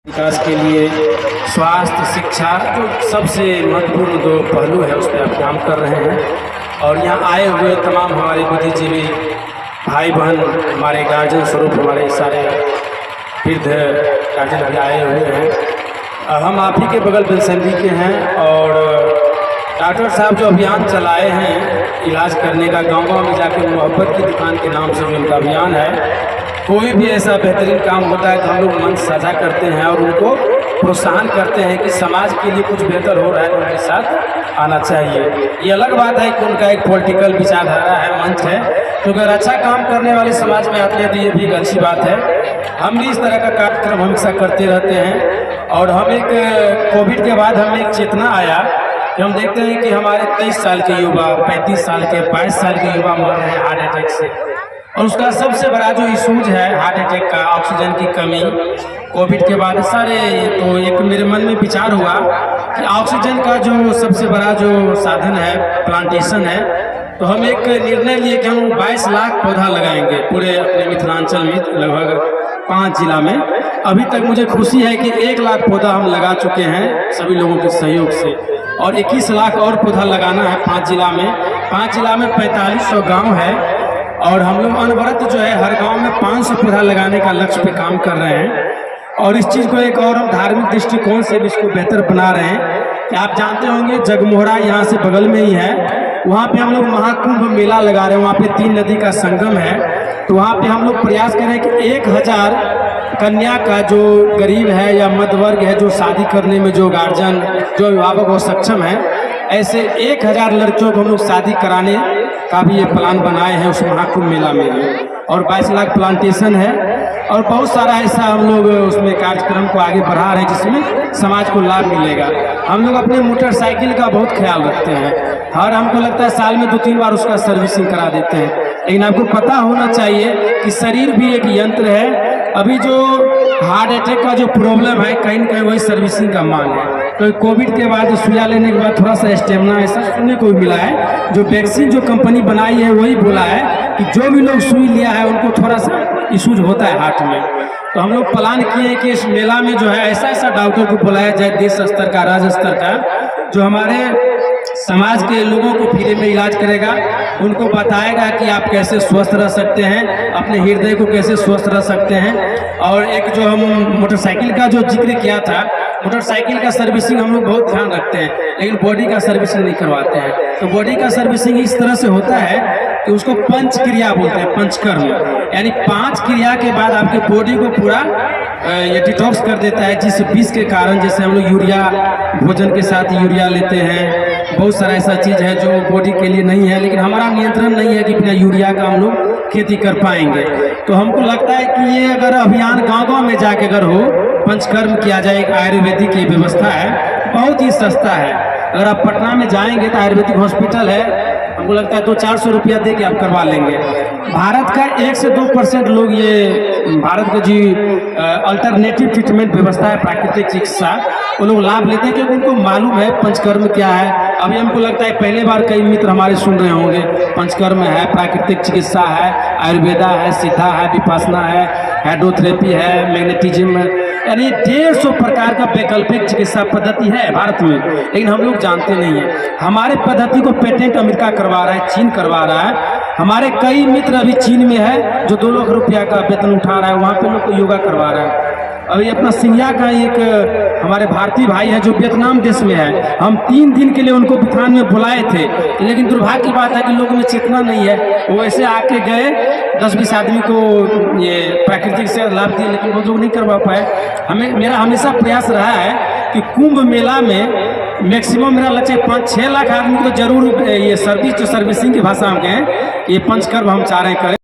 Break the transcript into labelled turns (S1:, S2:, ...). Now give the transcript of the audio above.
S1: विकास के लिए स्वास्थ्य, शिक्षा जो सबसे महत्वपूर्ण दो पहलू है उस पर आप काम कर रहे हैं। और यहाँ आए हुए तमाम हमारे बुद्धिजीवी भाई बहन, हमारे गार्जियन स्वरूप हमारे सारे वृद्ध गार्जियन भी आए हुए हैं। हम आप ही के बगल बेलसंडी के हैं और डॉक्टर साहब जो अभियान चलाए हैं इलाज करने का, गाँव-गाँव में जाके मोहब्बत की दुकान के नाम से जो उनका अभियान है, कोई भी ऐसा बेहतरीन काम होता है तो हम लोग मन साझा करते हैं और उनको प्रोत्साहन करते हैं कि समाज के लिए कुछ बेहतर हो रहा है तो उनके साथ आना चाहिए। ये अलग बात है कि उनका एक पॉलिटिकल विचारधारा है, मंच है, तो अगर अच्छा काम करने वाले समाज में आते हैं तो ये भी एक अच्छी बात है। हम भी इस तरह का कार्यक्रम हमेशा करते रहते हैं। और हम एक कोविड के बाद हमें एक चेतना आया कि हम देखते हैं कि हमारे 23 साल के युवा, 35 साल के, 22 साल के युवा मर रहे हैं हार्ट अटैक से। और उसका सबसे बड़ा जो इशूज है हार्ट अटैक का, ऑक्सीजन की कमी कोविड के बाद सारे, तो एक मेरे मन में विचार हुआ कि ऑक्सीजन का जो सबसे बड़ा जो साधन है प्लांटेशन है, तो हम एक निर्णय लिए कि हम 22 लाख पौधा लगाएंगे पूरे अपने मिथिलांचल में, लगभग 5 जिला में। अभी तक मुझे खुशी है कि 1 लाख पौधा हम लगा चुके हैं सभी लोगों के सहयोग से, और 21 लाख और पौधा लगाना है 5 जिला में। 5 जिला में 4500 गाँव है और हम लोग अनवरत जो है हर गांव में 500 पौधा लगाने का लक्ष्य पे काम कर रहे हैं। और इस चीज़ को एक और हम धार्मिक दृष्टिकोण से भी इसको बेहतर बना रहे हैं कि आप जानते होंगे जगमोहरा यहाँ से बगल में ही है, वहाँ पे हम लोग महाकुंभ मेला लगा रहे हैं। वहाँ पे 3 नदी का संगम है, तो वहाँ पे हम लोग प्रयास करें कि 1000 कन्या का जो गरीब है या मध्य वर्ग है, जो शादी करने में जो गार्जियन, जो अभिभावक वो सक्षम है, ऐसे 1000 लड़कियों को हम लोग शादी कराने का भी ये प्लान बनाए हैं उस महाकुंभ मेला में। और 22 लाख प्लांटेशन है और बहुत सारा ऐसा हम लोग उसमें कार्यक्रम को आगे बढ़ा रहे हैं जिसमें समाज को लाभ मिलेगा। हम लोग अपने मोटरसाइकिल का बहुत ख्याल रखते हैं, हर हमको लगता है साल में 2-3 बार उसका सर्विसिंग करा देते हैं, लेकिन आपको पता होना चाहिए कि शरीर भी एक यंत्र है। अभी जो हार्ट अटैक का जो प्रॉब्लम है कहीं न कहीं वही सर्विसिंग का मांग है। तो कोविड के बाद सुइया लेने के बाद थोड़ा सा स्टेमिना ऐसा सुनने को मिला है। जो वैक्सीन जो कंपनी बनाई है वही बोला है कि जो भी लोग सुई लिया है उनको थोड़ा सा इशूज होता है हार्ट में। तो हम लोग प्लान किए हैं कि इस मेला में जो है ऐसा ऐसा डॉक्टर को बुलाया जाए, देश स्तर का, राज्य स्तर का, जो हमारे समाज के लोगों को फ्री में इलाज करेगा, उनको बताएगा कि आप कैसे स्वस्थ रह सकते हैं, अपने हृदय को कैसे स्वस्थ रह सकते हैं। और एक जो हम मोटरसाइकिल का जो जिक्र किया था, मोटरसाइकिल का सर्विसिंग हम लोग बहुत ध्यान रखते हैं, लेकिन बॉडी का सर्विसिंग नहीं करवाते हैं। तो बॉडी का सर्विसिंग इस तरह से होता है कि उसको पंच क्रिया बोलते हैं, पंचकर्म, यानी 5 क्रिया के बाद आपके बॉडी को पूरा ये डिटॉक्स कर देता है जिस विष के कारण। जैसे हम लोग यूरिया, भोजन के साथ यूरिया लेते हैं, बहुत सारा ऐसा चीज़ है जो बॉडी के लिए नहीं है, लेकिन हमारा नियंत्रण नहीं है कि बिना यूरिया का हम लोग खेती कर पाएंगे। तो हमको लगता है कि ये अगर अभियान गांव-गांव में जाके अगर हो, पंचकर्म किया जाए, एक आयुर्वेदिक की व्यवस्था है, बहुत ही सस्ता है। अगर आप पटना में जाएंगे तो आयुर्वेदिक हॉस्पिटल है, हमको लगता है 200-400 रुपया दे के आप करवा लेंगे। भारत का 1 से 2% लोग ये भारत का जी अल्टरनेटिव ट्रीटमेंट व्यवस्था है, प्राकृतिक चिकित्सा, वो लोग लाभ लेते हैं क्योंकि उनको मालूम है पंचकर्म क्या है। अभी हमको लगता है पहले बार कई मित्र हमारे सुन रहे होंगे, पंचकर्म है, प्राकृतिक चिकित्सा है, आयुर्वेदा है, सिद्धा है, विपासना है, हाइड्रोथेरेपी है, मैग्नेटिज्म, यानी 150 प्रकार का वैकल्पिक चिकित्सा पद्धति है भारत में, लेकिन हम लोग जानते नहीं हैं। हमारे पद्धति को पेटेंट अमेरिका करवा रहा है, चीन करवा रहा है। हमारे कई मित्र अभी चीन में है जो 2 लाख रुपया का वेतन उठा रहा है, वहाँ पे लोग को योगा करवा रहा है। अभी अपना सिंधिया का एक हमारे भारतीय भाई है जो वियतनाम देश में है, हम 3 दिन के लिए उनको बिथान में बुलाए थे, लेकिन दुर्भाग्य की बात है कि लोगों में चेतना नहीं है। वो ऐसे आके गए, 10-20 आदमी को ये प्राकृतिक से लाभ दिए, लेकिन वो लोग नहीं करवा पाए। मेरा हमेशा प्रयास रहा है कि कुंभ मेला में मैक्सिमम मेरा लक्ष्य 5-6 लाख आदमी को तो जरूर ये सर्विसिंग की भाषा में कहें, ये पंचकर्म हम चाह रहे हैं करें।